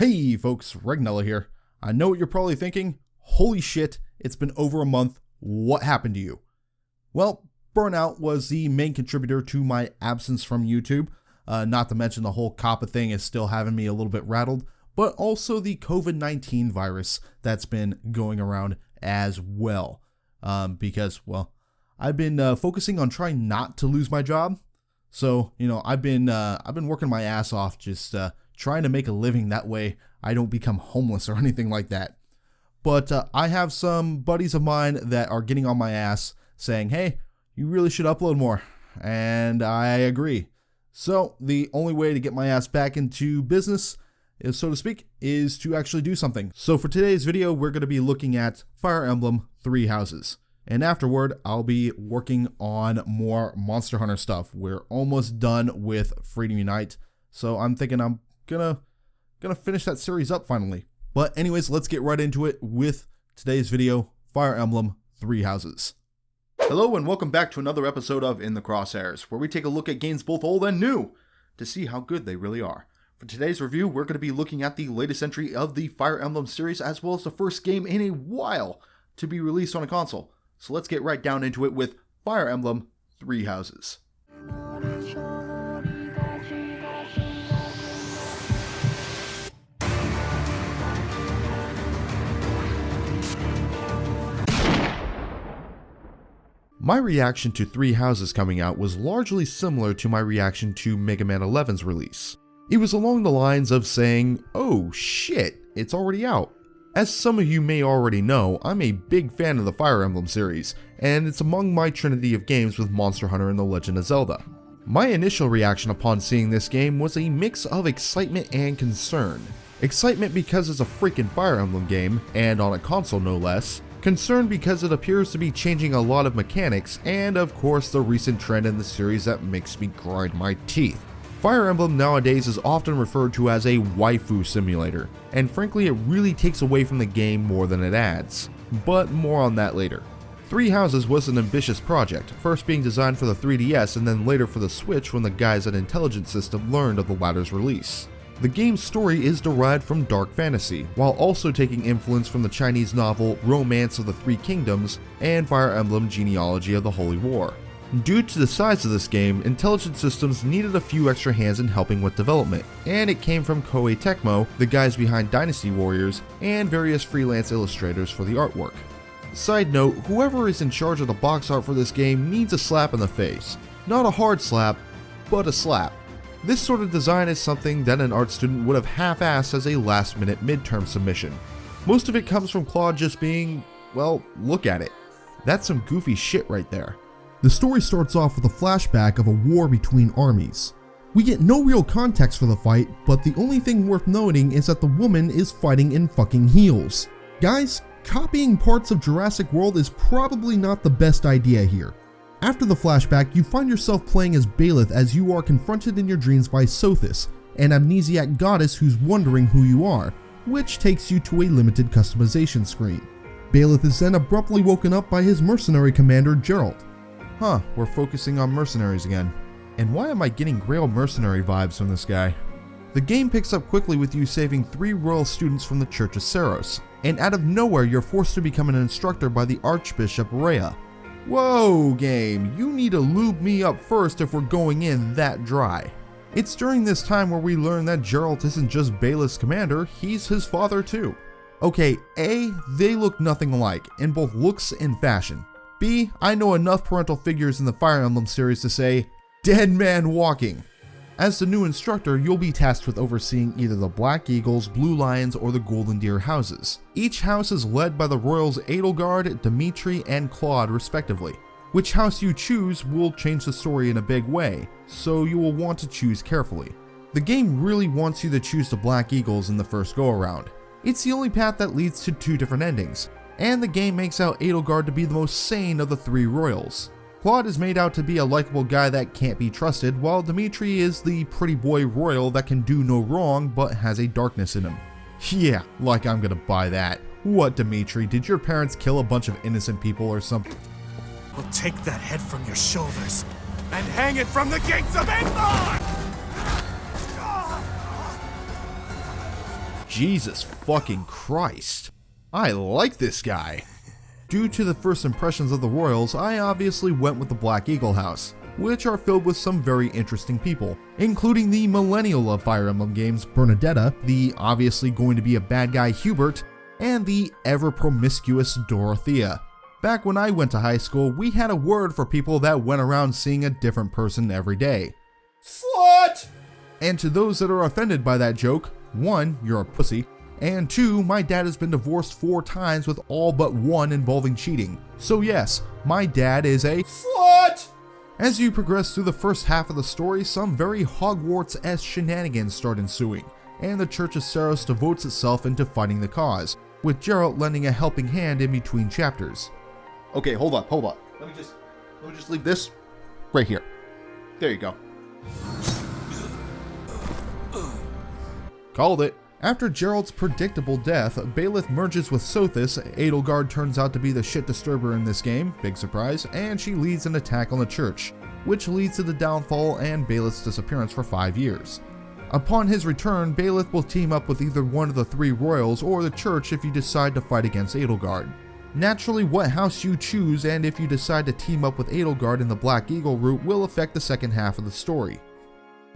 Hey folks, Regnilla here. I know what you're probably thinking. Holy shit, it's been over a month. What happened to you? Well, burnout was the main contributor to my absence from YouTube. Not to mention the whole COPPA thing is still having me a little bit rattled, but also the COVID-19 virus that's been going around as well. Because, well, I've been focusing on trying not to lose my job. So, I've been working my ass off just trying to make a living, that way I don't become homeless or anything like that. But I have some buddies of mine that are getting on my ass saying, hey, you really should upload more. And I agree. So the only way to get my ass back into business, so to speak, is to actually do something. So for today's video, we're going to be looking at Fire Emblem Three Houses. And afterward, I'll be working on more Monster Hunter stuff. We're almost done with Freedom Unite. So I'm thinking I'm gonna finish that series up finally. But anyways, let's get right into it with today's video, Fire Emblem Three Houses. Hello and welcome back to another episode of In the Crosshairs, where we take a look at games both old and new to see how good they really are. For today's review, we're going to be looking at the latest entry of the Fire Emblem series, as well as the first game in a while to be released on a console. So let's get right down into it with Fire Emblem Three Houses. My reaction to Three Houses coming out was largely similar to my reaction to Mega Man 11's release. It was along the lines of saying, oh shit, it's already out. As some of you may already know, I'm a big fan of the Fire Emblem series, and it's among my trinity of games with Monster Hunter and The Legend of Zelda. My initial reaction upon seeing this game was a mix of excitement and concern. Excitement because it's a freaking Fire Emblem game, and on a console no less. Concern because it appears to be changing a lot of mechanics, and of course the recent trend in the series that makes me grind my teeth. Fire Emblem nowadays is often referred to as a waifu simulator, and frankly it really takes away from the game more than it adds. But more on that later. Three Houses was an ambitious project, first being designed for the 3DS and then later for the Switch when the guys at Intelligent System learned of the latter's release. The game's story is derived from dark fantasy, while also taking influence from the Chinese novel Romance of the Three Kingdoms and Fire Emblem Genealogy of the Holy War. Due to the size of this game, Intelligent Systems needed a few extra hands in helping with development, and it came from Koei Tecmo, the guys behind Dynasty Warriors, and various freelance illustrators for the artwork. Side note, whoever is in charge of the box art for this game needs a slap in the face. Not a hard slap, but a slap. This sort of design is something that an art student would have half-assed as a last-minute midterm submission. Most of it comes from Claude just being, well, look at it. That's some goofy shit right there. The story starts off with a flashback of a war between armies. We get no real context for the fight, but the only thing worth noting is that the woman is fighting in fucking heels. Guys, copying parts of Jurassic World is probably not the best idea here. After the flashback, you find yourself playing as Baelith as you are confronted in your dreams by Sothis, an amnesiac goddess who's wondering who you are, which takes you to a limited customization screen. Baelith is then abruptly woken up by his mercenary commander Geralt. Huh, we're focusing on mercenaries again. And why am I getting Grail mercenary vibes from this guy? The game picks up quickly with you saving 3 royal students from the Church of Saros, and out of nowhere you're forced to become an instructor by the Archbishop Rhea. Whoa, game, you need to lube me up first if we're going in that dry. It's during this time where we learn that Geralt isn't just Baelith's commander, he's his father too. Okay, A, they look nothing alike, in both looks and fashion. B, I know enough parental figures in the Fire Emblem series to say, dead man walking. As the new instructor, you'll be tasked with overseeing either the Black Eagles, Blue Lions, or the Golden Deer houses. Each house is led by the royals Edelgard, Dimitri, and Claude respectively. Which house you choose will change the story in a big way, so you will want to choose carefully. The game really wants you to choose the Black Eagles in the first go-around. It's the only path that leads to 2 different endings, and the game makes out Edelgard to be the most sane of the 3 royals. Claude is made out to be a likable guy that can't be trusted, while Dimitri is the pretty boy royal that can do no wrong but has a darkness in him. Yeah, like I'm gonna buy that. What, Dimitri, did your parents kill a bunch of innocent people or something? We'll take that head from your shoulders and hang it from the gates of Endor! Jesus fucking Christ. I like this guy. Due to the first impressions of the royals, I obviously went with the Black Eagle house, which are filled with some very interesting people, including the millennial of Fire Emblem games Bernadetta, the obviously going to be a bad guy Hubert, and the ever promiscuous Dorothea. Back when I went to high school, we had a word for people that went around seeing a different person every day. Slut! And to those that are offended by that joke, 1, you're a pussy, and 2, my dad has been divorced 4 times with all but 1 involving cheating. So yes, my dad is a slut! As you progress through the first half of the story, some very Hogwarts-esque shenanigans start ensuing, and the Church of Seiros devotes itself into fighting the cause, with Geralt lending a helping hand in between chapters. Okay, hold up. Let me just leave this right here. There you go. Called it. After Geralt's predictable death, Baelith merges with Sothis. Edelgard turns out to be the shit disturber in this game, big surprise, and she leads an attack on the church, which leads to the downfall and Baelith's disappearance for 5 years. Upon his return, Baelith will team up with either one of the 3 royals or the church if you decide to fight against Edelgard. Naturally, what house you choose and if you decide to team up with Edelgard in the Black Eagle route will affect the second half of the story.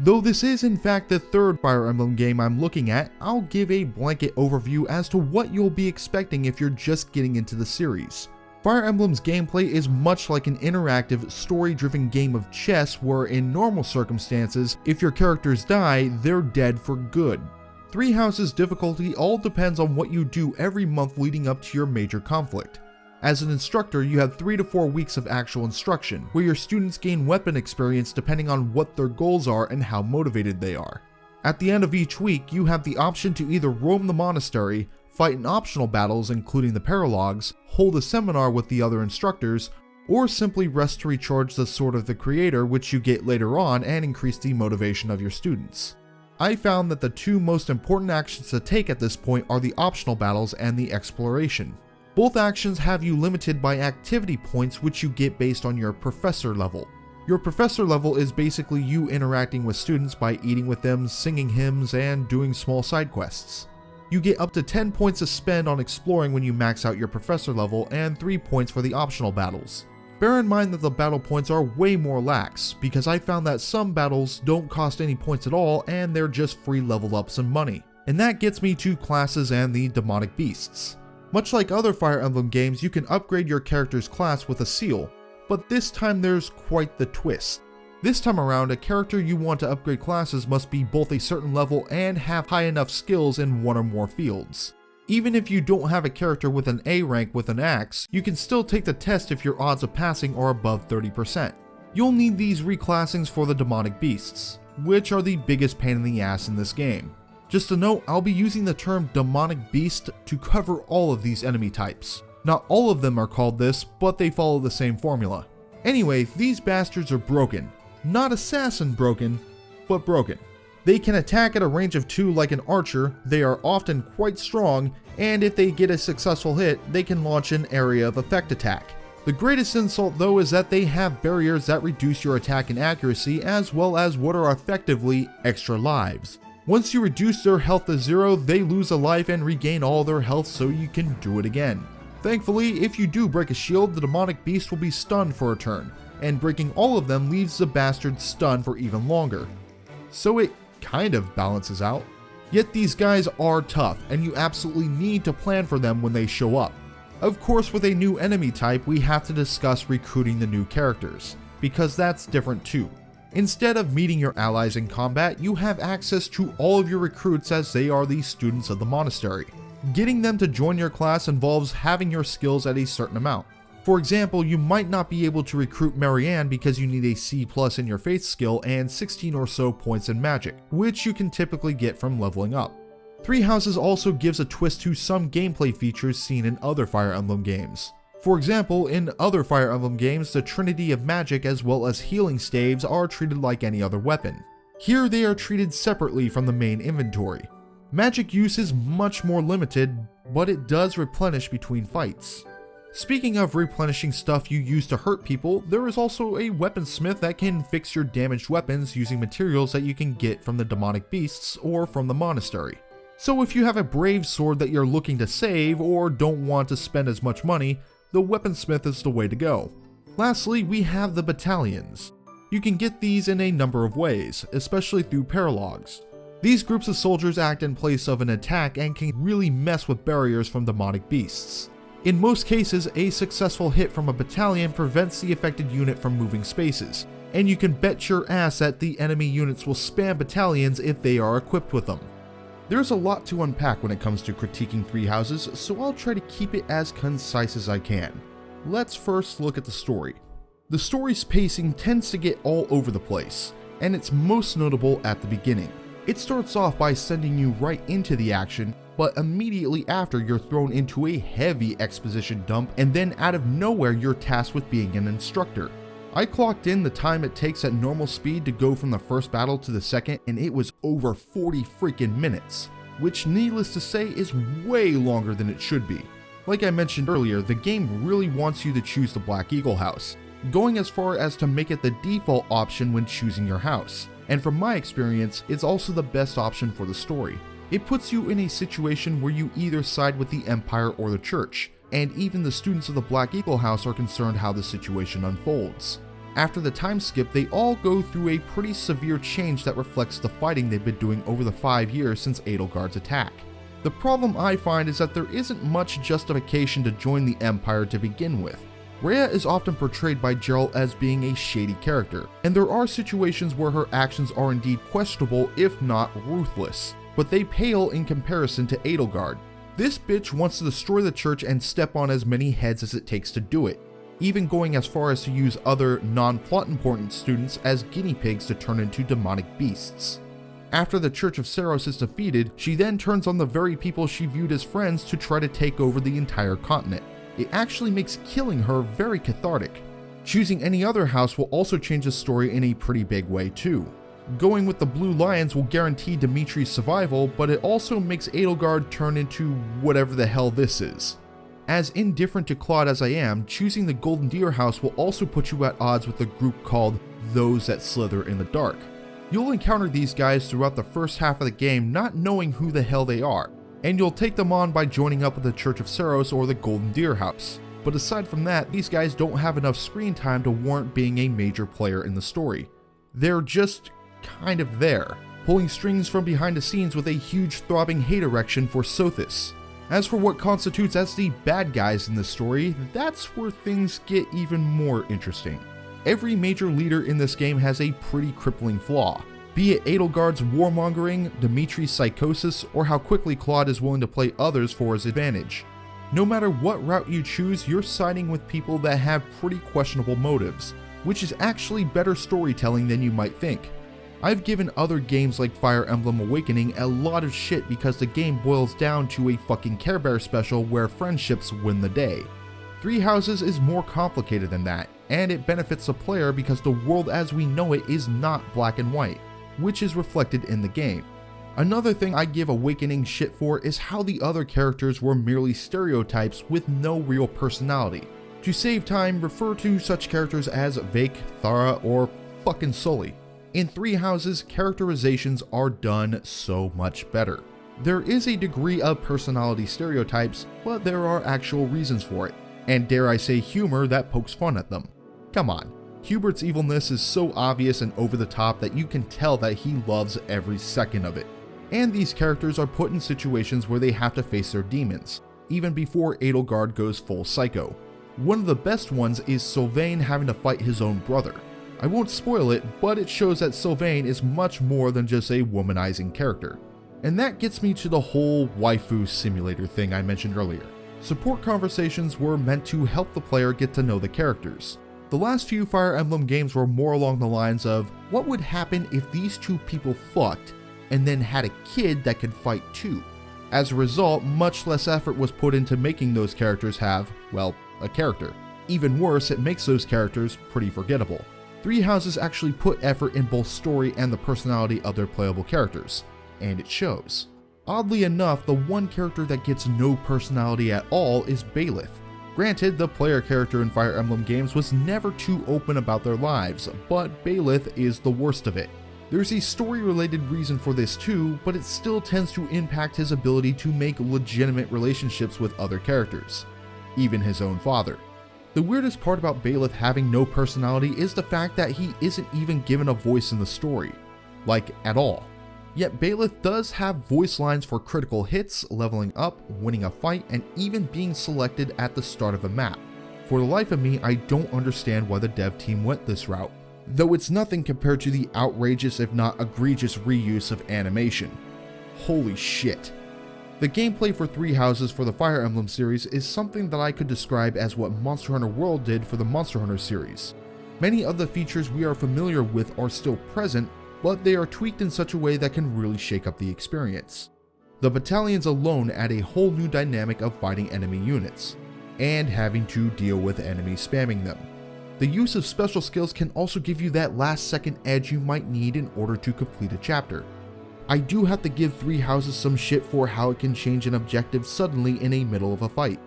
Though this is in fact the 3rd Fire Emblem game I'm looking at, I'll give a blanket overview as to what you'll be expecting if you're just getting into the series. Fire Emblem's gameplay is much like an interactive, story-driven game of chess where in normal circumstances, if your characters die, they're dead for good. 3 Houses difficulty all depends on what you do every month leading up to your major conflict. As an instructor, you have 3 to 4 weeks of actual instruction, where your students gain weapon experience depending on what their goals are and how motivated they are. At the end of each week, you have the option to either roam the monastery, fight in optional battles including the paralogs, hold a seminar with the other instructors, or simply rest to recharge the Sword of the Creator, which you get later on and increase the motivation of your students. I found that the 2 most important actions to take at this point are the optional battles and the exploration. Both actions have you limited by activity points which you get based on your professor level. Your professor level is basically you interacting with students by eating with them, singing hymns, and doing small side quests. You get up to 10 points to spend on exploring when you max out your professor level and 3 points for the optional battles. Bear in mind that the battle points are way more lax, because I found that some battles don't cost any points at all and they're just free level ups and money. And that gets me to classes and the demonic beasts. Much like other Fire Emblem games, you can upgrade your character's class with a seal, but this time there's quite the twist. This time around, a character you want to upgrade classes must be both a certain level and have high enough skills in 1 or more fields. Even if you don't have a character with an A rank with an axe, you can still take the test if your odds of passing are above 30%. You'll need these reclassings for the demonic beasts, which are the biggest pain in the ass in this game. Just a note, I'll be using the term demonic beast to cover all of these enemy types. Not all of them are called this, but they follow the same formula. Anyway, these bastards are broken. Not assassin broken, but broken. They can attack at a range of 2 like an archer, they are often quite strong, and if they get a successful hit, they can launch an area of effect attack. The greatest insult though is that they have barriers that reduce your attack and accuracy as well as what are effectively extra lives. Once you reduce their health to 0, they lose a life and regain all their health so you can do it again. Thankfully, if you do break a shield, the demonic beast will be stunned for a turn, and breaking all of them leaves the bastard stunned for even longer. So it kind of balances out. Yet these guys are tough, and you absolutely need to plan for them when they show up. Of course, with a new enemy type, we have to discuss recruiting the new characters, because that's different too. Instead of meeting your allies in combat, you have access to all of your recruits as they are the students of the monastery. Getting them to join your class involves having your skills at a certain amount. For example, you might not be able to recruit Marianne because you need a C+ in your faith skill and 16 or so points in magic, which you can typically get from leveling up. 3 Houses also gives a twist to some gameplay features seen in other Fire Emblem games. For example, in other Fire Emblem games, the Trinity of Magic as well as healing staves are treated like any other weapon. Here they are treated separately from the main inventory. Magic use is much more limited, but it does replenish between fights. Speaking of replenishing stuff you use to hurt people, there is also a weaponsmith that can fix your damaged weapons using materials that you can get from the demonic beasts or from the monastery. So if you have a brave sword that you're looking to save or don't want to spend as much money, the weaponsmith is the way to go. Lastly, we have the battalions. You can get these in a number of ways, especially through paralogs. These groups of soldiers act in place of an attack and can really mess with barriers from demonic beasts. In most cases, a successful hit from a battalion prevents the affected unit from moving spaces, and you can bet your ass that the enemy units will spam battalions if they are equipped with them. There's a lot to unpack when it comes to critiquing Three Houses, so I'll try to keep it as concise as I can. Let's first look at the story. The story's pacing tends to get all over the place, and it's most notable at the beginning. It starts off by sending you right into the action, but immediately after you're thrown into a heavy exposition dump, and then out of nowhere you're tasked with being an instructor. I clocked in the time it takes at normal speed to go from the first battle to the second, and it was over 40 freaking minutes, which needless to say is way longer than it should be. Like I mentioned earlier, the game really wants you to choose the Black Eagle house, going as far as to make it the default option when choosing your house, and from my experience, it's also the best option for the story. It puts you in a situation where you either side with the Empire or the Church, and even the students of the Black Eagle house are concerned how the situation unfolds. After the time skip, they all go through a pretty severe change that reflects the fighting they've been doing over the 5 years since Edelgard's attack. The problem I find is that there isn't much justification to join the Empire to begin with. Rhea is often portrayed by Geralt as being a shady character, and there are situations where her actions are indeed questionable if not ruthless, but they pale in comparison to Edelgard. This bitch wants to destroy the church and step on as many heads as it takes to do it, even going as far as to use other non-plot important students as guinea pigs to turn into demonic beasts. After the Church of Seiros is defeated, she then turns on the very people she viewed as friends to try to take over the entire continent. It actually makes killing her very cathartic. Choosing any other house will also change the story in a pretty big way too. Going with the Blue Lions will guarantee Dimitri's survival, but it also makes Edelgard turn into whatever the hell this is. As indifferent to Claude as I am, choosing the Golden Deer house will also put you at odds with a group called Those That Slither in the Dark. You'll encounter these guys throughout the first half of the game not knowing who the hell they are, and you'll take them on by joining up with the Church of Seiros or the Golden Deer house. But aside from that, these guys don't have enough screen time to warrant being a major player in the story. They're just kind of there, pulling strings from behind the scenes with a huge throbbing hate erection for Sothis. As for what constitutes as the bad guys in this story, that's where things get even more interesting. Every major leader in this game has a pretty crippling flaw, be it Edelgard's warmongering, Dimitri's psychosis, or how quickly Claude is willing to play others for his advantage. No matter what route you choose, you're siding with people that have pretty questionable motives, which is actually better storytelling than you might think. I've given other games like Fire Emblem Awakening a lot of shit because the game boils down to a fucking Care Bear special where friendships win the day. Three Houses is more complicated than that, and it benefits the player because the world as we know it is not black and white, which is reflected in the game. Another thing I give Awakening shit for is how the other characters were merely stereotypes with no real personality. To save time, refer to such characters as Vake, Thara, or fucking Sully. In Three Houses, characterizations are done so much better. There is a degree of personality stereotypes, but there are actual reasons for it, and dare I say humor that pokes fun at them. Come on, Hubert's evilness is so obvious and over the top that you can tell that he loves every second of it. And these characters are put in situations where they have to face their demons, even before Edelgard goes full psycho. One of the best ones is Sylvain having to fight his own brother. I won't spoil it, but it shows that Sylvain is much more than just a womanizing character. And that gets me to the whole waifu simulator thing I mentioned earlier. Support conversations were meant to help the player get to know the characters. The last few Fire Emblem games were more along the lines of, what would happen if these two people fucked and then had a kid that could fight too? As a result, much less effort was put into making those characters have, well, a character. Even worse, it makes those characters pretty forgettable. Three Houses actually put effort in both story and the personality of their playable characters, and it shows. Oddly enough, the one character that gets no personality at all is Baelith. Granted, the player character in Fire Emblem games was never too open about their lives, but Baelith is the worst of it. There's a story-related reason for this too, but it still tends to impact his ability to make legitimate relationships with other characters, even his own father. The weirdest part about Bailiff having no personality is the fact that he isn't even given a voice in the story, like at all. Yet Bailiff does have voice lines for critical hits, leveling up, winning a fight, and even being selected at the start of a map. For the life of me, I don't understand why the dev team went this route, though it's nothing compared to the outrageous if not egregious reuse of animation. Holy shit. The gameplay for Three Houses for the Fire Emblem series is something that I could describe as what Monster Hunter World did for the Monster Hunter series. Many of the features we are familiar with are still present, but they are tweaked in such a way that can really shake up the experience. The battalions alone add a whole new dynamic of fighting enemy units, and having to deal with enemies spamming them. The use of special skills can also give you that last second edge you might need in order to complete a chapter. I do have to give Three Houses some shit for how it can change an objective suddenly in the middle of a fight.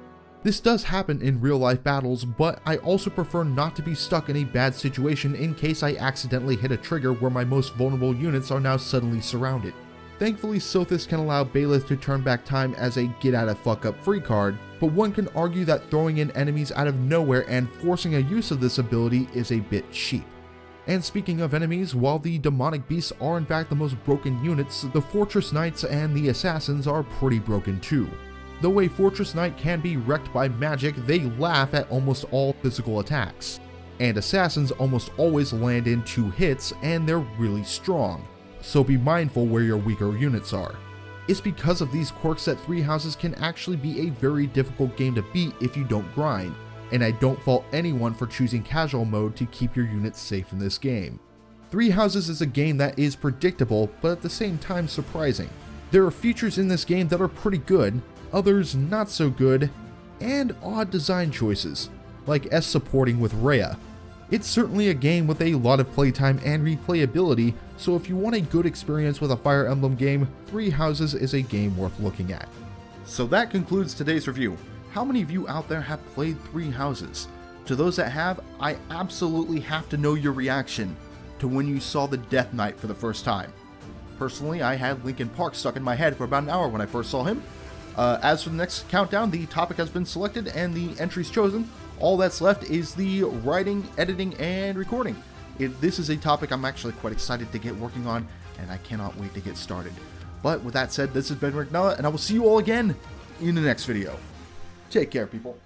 This does happen in real life battles, but I also prefer not to be stuck in a bad situation in case I accidentally hit a trigger where my most vulnerable units are now suddenly surrounded. Thankfully, Sothis can allow Bailiff to turn back time as a get out of fuck up free card, but one can argue that throwing in enemies out of nowhere and forcing a use of this ability is a bit cheap. And speaking of enemies, while the demonic beasts are in fact the most broken units, the Fortress Knights and the Assassins are pretty broken too. Though a Fortress Knight can be wrecked by magic, they laugh at almost all physical attacks. And Assassins almost always land in 2 hits and they're really strong, so be mindful where your weaker units are. It's because of these quirks that Three Houses can actually be a very difficult game to beat if you don't grind, and I don't fault anyone for choosing casual mode to keep your units safe in this game. Three Houses is a game that is predictable, but at the same time surprising. There are features in this game that are pretty good, others not so good, and odd design choices, like S supporting with Rhea. It's certainly a game with a lot of playtime and replayability, so if you want a good experience with a Fire Emblem game, Three Houses is a game worth looking at. So that concludes today's review. How many of you out there have played Three Houses? To those that have, I absolutely have to know your reaction to when you saw the Death Knight for the first time. Personally, I had Linkin Park stuck in my head for about an hour when I first saw him. As for the next countdown, the topic has been selected and the entries chosen. All that's left is the writing, editing, and recording. This is a topic I'm actually quite excited to get working on, and I cannot wait to get started. But with that said, this has been Regnilla, and I will see you all again in the next video. Take care, people.